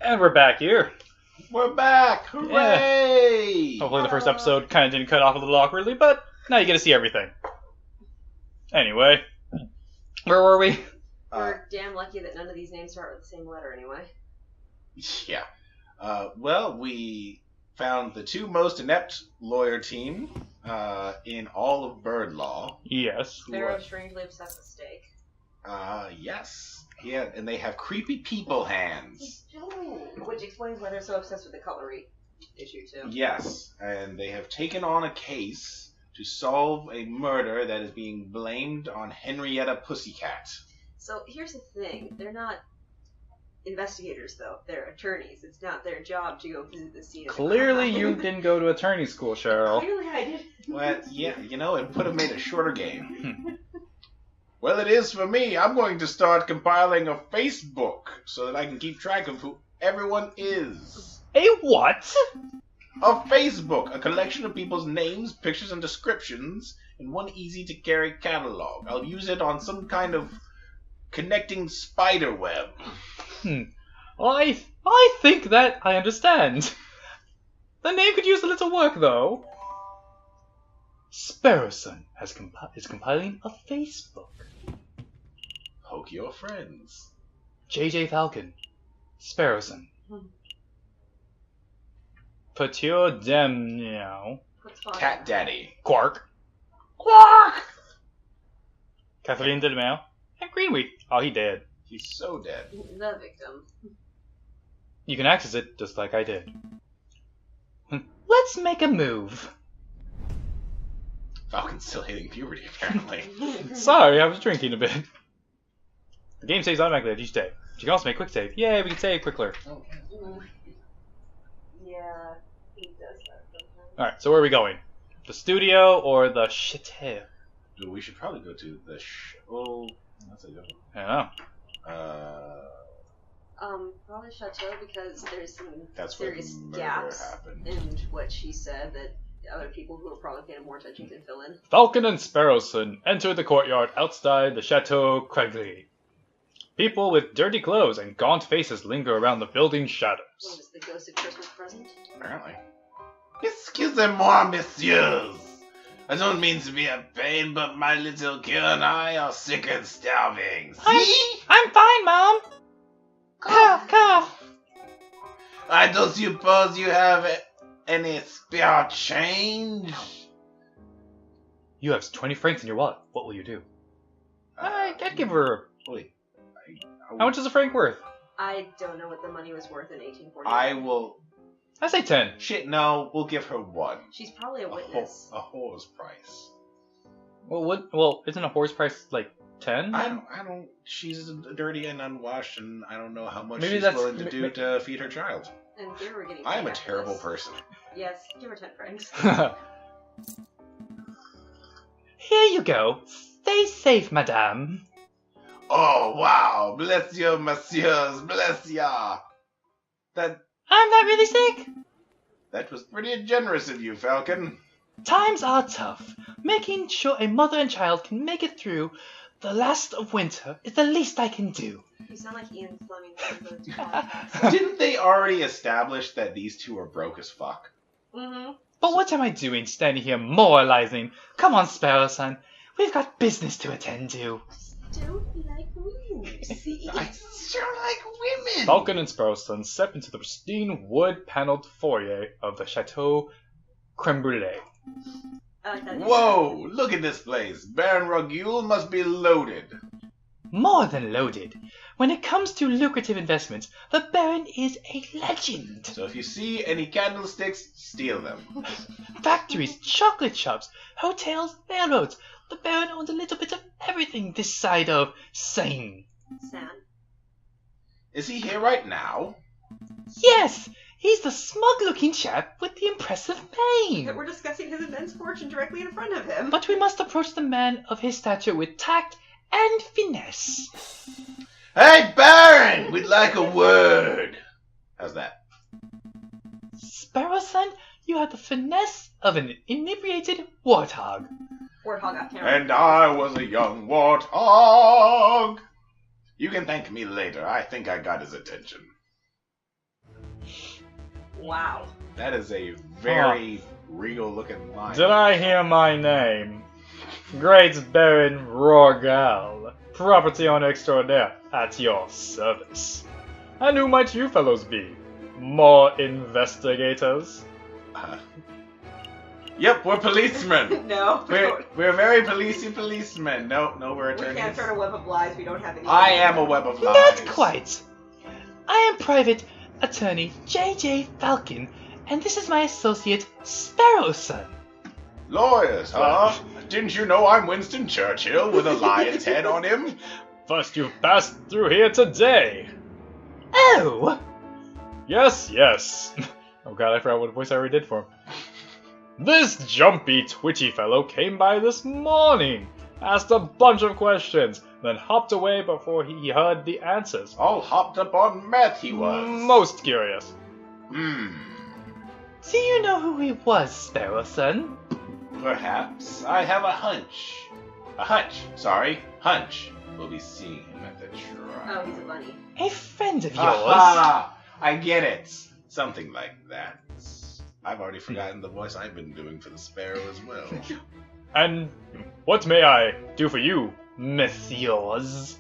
And we're back here. We're back! Hooray! Yeah. Hopefully the first episode kind of didn't cut off a little awkwardly, but now you get to see everything. Anyway, where were we? We're damn lucky that none of these names start with the same letter anyway. Yeah. Well, we found the two most inept lawyer team in all of bird law. Yes. They're strangely obsessed with steak. Yes. Yeah, and they have creepy people hands. Which explains why they're so obsessed with the cutlery issue, too. Yes, and they have taken on a case to solve a murder that is being blamed on Henrietta Pussycat. So here's the thing. They're not investigators, though. They're attorneys. It's not their job to go visit the scene. Clearly you didn't go to attorney school, Cheryl. Clearly I did. Well, yeah, you know, it would have made a shorter game. Well, it is for me. I'm going to start compiling a Facebook so that I can keep track of who everyone is. A what? A Facebook, a collection of people's names, pictures, and descriptions in one easy-to-carry catalog. I'll use it on some kind of connecting spider web. I think that I understand. The name could use a little work, though. Sparrowson is compiling a Facebook. Poke your friends. JJ Falcon. Sparrowson. Petit Dem Meow. Cat Daddy. Quark. Quark! Kathleen Delmeo. And Greenweed. Oh, he dead. He's so dead. The victim. You can access it just like I did. Let's make a move. Falcon's still hitting puberty, apparently. Sorry, I was drinking a bit. The game saves automatically at each day. You can also make quick save. Yay, we can save quicker. Yeah, he does that sometimes. Alright, so where are we going? The studio or the chateau? We should probably go to the oh, that's a good one. I don't know. Probably Chateau because there's some That's serious where the murder gaps happened. in what she said that other people who are probably paying more attention can fill in. Falcon and Sparrowson enter the courtyard outside the Chateau Craigley. People with dirty clothes and gaunt faces linger around the building's shadows. What is the ghost of Christmas present? Apparently. Excusez-moi, messieurs. I don't mean to be a pain, but my little girl and I are sick and starving. See? I'm fine, Mom. Cough, cough. I don't suppose you have any spare change? You have 20 francs in your wallet. What will you do? I'd give her... Wait. How much is a franc worth? I don't know what the money was worth in 1840. I will... I say 10. Shit, no. We'll give her one. She's probably a witness. A whore's price. Well, isn't a horse price like 10? I don't. She's dirty and unwashed, and I don't know how much Maybe she's that's- willing to do to feed her child. And give her getting I am a paid after terrible this. person. Yes, give her 10 francs. Here you go. Stay safe, madame. Oh, wow. Bless you, messieurs. Bless ya. I'm not really sick. That was pretty generous of you, Falcon. Times are tough. Making sure a mother and child can make it through the last of winter is the least I can do. You sound like Ian Fleming from the Didn't they already establish that these two are broke as fuck? Mm-hmm. But what am I doing standing here moralizing? Come on, Sparrowson. We've got business to attend to. Don't like me, see? I sure like women. Falcon and Sparrowson step into the pristine wood-paneled foyer of the Chateau Creme Brulee. I like that. Whoa, look at this place. Baron Rugule must be loaded. More than loaded. When it comes to lucrative investments, the Baron is a legend. So if you see any candlesticks, steal them. Factories, chocolate shops, hotels, railroads. The Baron owns a little bit of everything this side of Seine. Sam. Is he here right now? Yes, he's the smug-looking chap with the impressive mane. That we're discussing his immense fortune directly in front of him. But we must approach the man of his stature with tact and finesse. Hey, Baron! We'd like a word. How's that? Sparrowson, you have the finesse of an inebriated warthog. Warthog off camera. And I was a young warthog. You can thank me later. I think I got his attention. Wow. That is a very regal-looking line. Did I hear my name? Great Baron Rorgal, property owner extraordinaire, at your service. And who might you fellows be? More investigators? Yep, we're policemen. No. We're very policey policemen. No, we're attorneys. We can't start a web of lies. We don't have any. I am a web of lies. Not quite. I am Private Attorney J.J. Falcon, and this is my associate, Sparrowson. Lawyers, huh? Didn't you know I'm Winston Churchill with a lion's head on him? First you've passed through here today. Oh! Yes. Oh god, I forgot what voice I already did for him. This jumpy, twitchy fellow came by this morning, asked a bunch of questions, then hopped away before he heard the answers. All hopped up on meth he was. Most curious. Do you know who he was, Sparrowson? Perhaps. I have a hunch. Hunch. We'll be seeing him at the trial. Oh, he's a bunny. A friend of yours. Aha! I get it. Something like that. I've already forgotten the voice I've been doing for the sparrow as well. And what may I do for you, messieurs?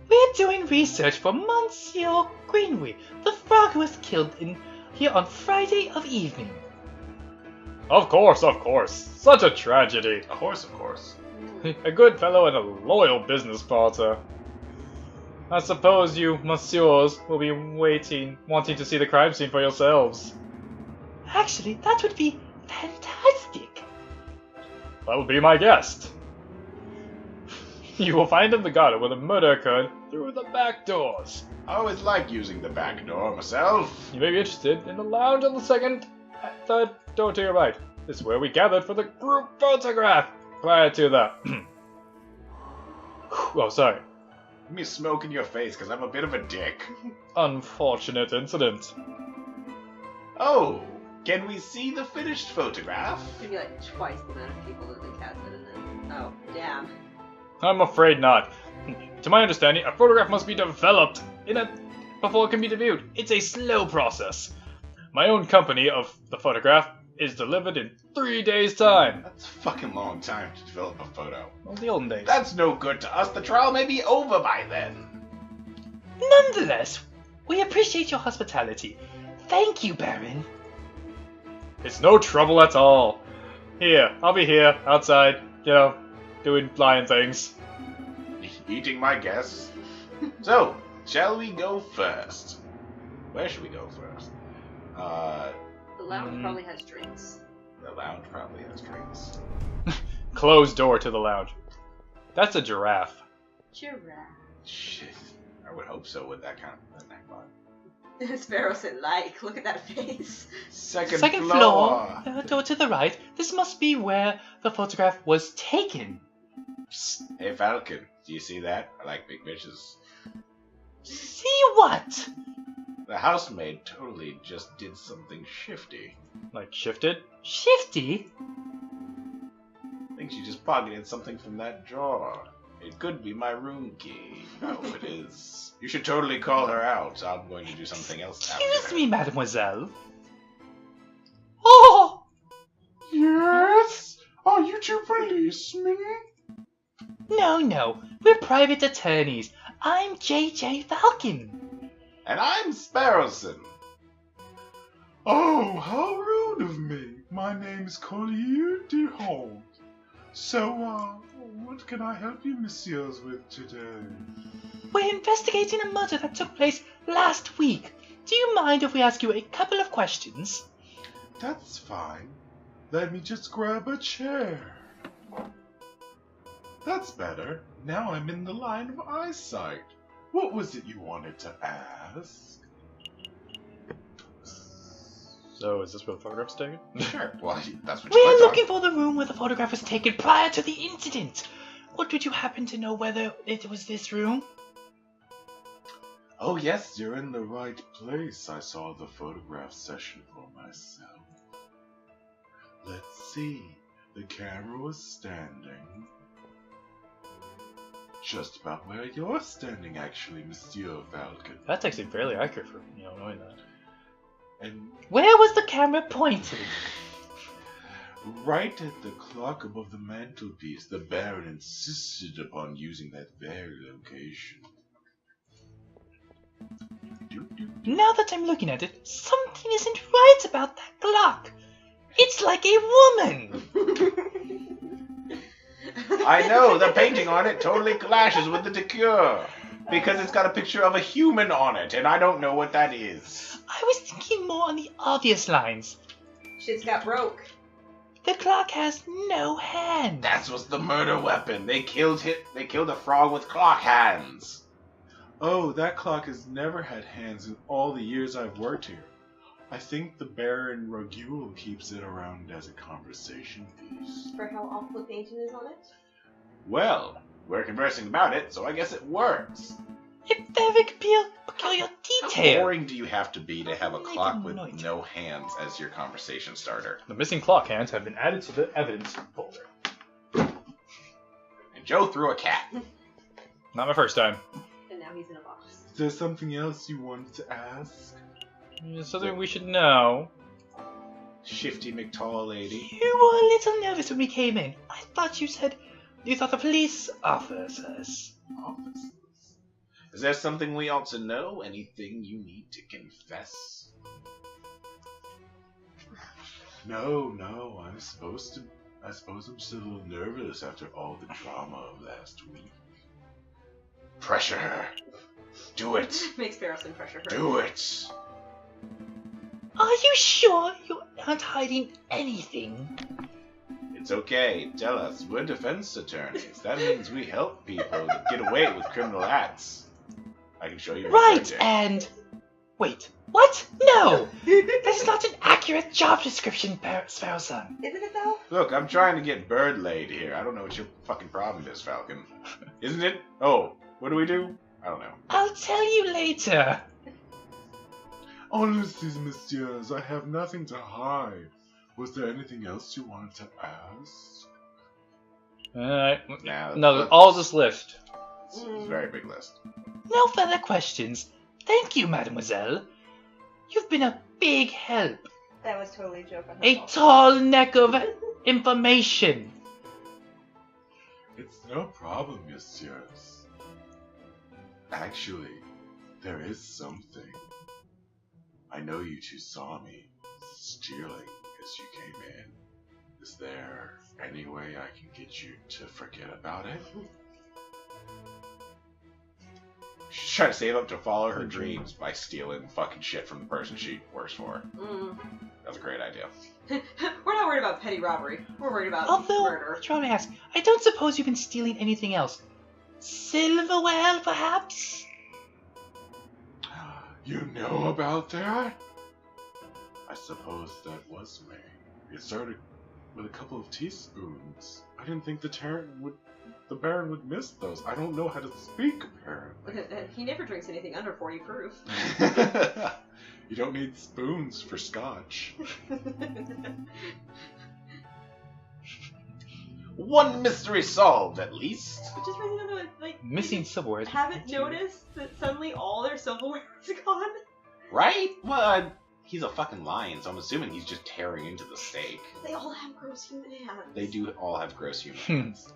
We're doing research for Monsieur Greenway. The frog who was killed in here on Friday of evening. Of course. Such a tragedy. Of course. A good fellow and a loyal business partner. I suppose you, messieurs, will be wanting to see the crime scene for yourselves. Actually, that would be fantastic. That will be my guest. You will find in the garden where the murder occurred through the back doors. I always like using the back door myself. You may be interested in the lounge on the third door to your right. This is where we gathered for the group photograph. Prior to the... oh, sorry. Give me a smoke in your face, because I'm a bit of a dick. Unfortunate incident. Oh, can we see the finished photograph? Maybe like twice the amount of people that the cat said in it. Oh, damn. I'm afraid not. To my understanding, a photograph must be developed before it can be viewed. It's a slow process. My own company of the photograph is delivered in 3 days' time. That's a fucking long time to develop a photo. Well, the olden days. That's no good to us. The trial may be over by then. Nonetheless, we appreciate your hospitality. Thank you, Baron. It's no trouble at all. Here, I'll be here, outside, doing lion things. Eating my guests. So, shall we go first? Where should we go first? The lounge probably has drinks. The lounge probably has drinks. Closed door to the lounge. That's a giraffe. Giraffe. Shit. I would hope so with that kind of neck bun. Sparrow said like. Look at that face. Second floor. Door to the right. This must be where the photograph was taken. Psst. Hey Falcon, do you see that? I like big bitches. See what? The housemaid totally just did something shifty. Like shifted? Shifty? I think she just pocketed something from that drawer. It could be my room key. I hope it is. You should totally call her out. I'm going to do something else after. Excuse me, mademoiselle. Oh! Yes? Are you two policemen? No. We're private attorneys. I'm J.J. Falcon. And I'm Sparrowson. Oh, how rude of me. My name's Collier de Holt. So, what can I help you, messieurs, with today? We're investigating a murder that took place last week. Do you mind if we ask you a couple of questions? That's fine. Let me just grab a chair. That's better. Now I'm in the line of eyesight. What was it you wanted to ask? So, is this where the photograph's taken? Sure. Well, that's what We're you looking for the room where the photograph was taken prior to the incident. What would you happen to know whether it was this room? Oh yes, you're in the right place. I saw the photograph session for myself. Let's see. The camera was standing. just about where you're standing, actually, Monsieur Falcon. That's actually fairly accurate for knowing that. And Where was the camera pointed? right at the clock above the mantelpiece, the Baron insisted upon using that very location. Now that I'm looking at it, something isn't right about that clock. It's like a woman. I know, the painting on it totally clashes with the decor. Because it's got a picture of a human on it, and I don't know what that is. I was thinking more on the obvious lines. Shit's got broke. The clock has no hands. That was the murder weapon. They killed a frog with clock hands. Oh, that clock has never had hands in all the years I've worked here. I think the Baron Rogule keeps it around as a conversation piece. For how awful the painting is on it? Well, we're conversing about it, so I guess it works. A very peculiar How detail. boring do you have to be to have a Like clock a with knight. no hands as your conversation starter? The missing clock hands have been added to the evidence folder. And Joe threw a cat. Not my first time. And now he's in a box. Is there something else you wanted to ask? It's something we should know. Shifty McTall lady. You were a little nervous when we came in. I thought you said you thought the police officers. Officers. Is there something we ought to know? Anything you need to confess? No, I suppose I'm still a little nervous after all the drama of last week. Pressure her. Do it. Makes Barrowson pressure her. Do it. Are you sure you aren't hiding anything? It's okay. Tell us. We're defense attorneys. That means we help people get away with criminal acts. I can show you. Right, and... Wait, what? No! That is not an accurate job description, Sparrowson. Isn't it though? Look, I'm trying to get bird laid here. I don't know what your fucking problem is, Falcon. Isn't it? Oh, what do we do? I don't know. I'll tell you later. Honestly, messieurs, I have nothing to hide. Was there anything else you wanted to ask? Alright. Nah, No, all this list. It's a very big list. No further questions. Thank you, mademoiselle. You've been a big help. That was totally a joke on her A fault. tall neck of information. It's no problem, messieurs. Actually, there is something. I know you two saw me stealing as you came in. Is there any way I can get you to forget about it? She's trying to save up to follow her dreams by stealing fucking shit from the person she works for. That's a great idea. We're not worried about petty robbery. We're worried about Although, murder. try to ask, I don't suppose you've been stealing anything else. Silverware, perhaps? You know about that? I suppose that was me. It started with a couple of teaspoons. I didn't think the Baron would miss those. I don't know how to speak, apparently. He never drinks anything under 40 proof. You don't need spoons for scotch. One mystery solved, at least. Which is really another, like, Missing silverware. haven't noticed that suddenly all their silverware is gone. Right? Well, he's a fucking lion, so I'm assuming he's just tearing into the steak. They all have gross human hands. They do all have gross human hands.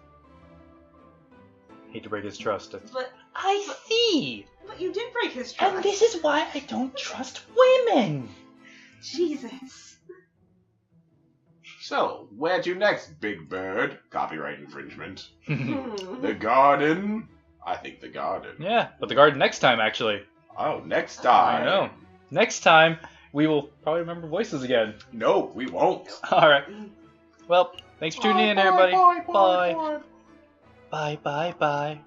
Hate to break his trust. But I see. you did break his trust. And this is why I don't trust women. Jesus. So, where to next, Big Bird? Copyright infringement. Hmm. The garden? I think the garden. Yeah, but the garden next time, actually. Oh, next time. I know. Next time, we will probably remember voices again. No, we won't. Alright. Well, thanks for tuning in, everybody. Bye. Bye, bye, bye.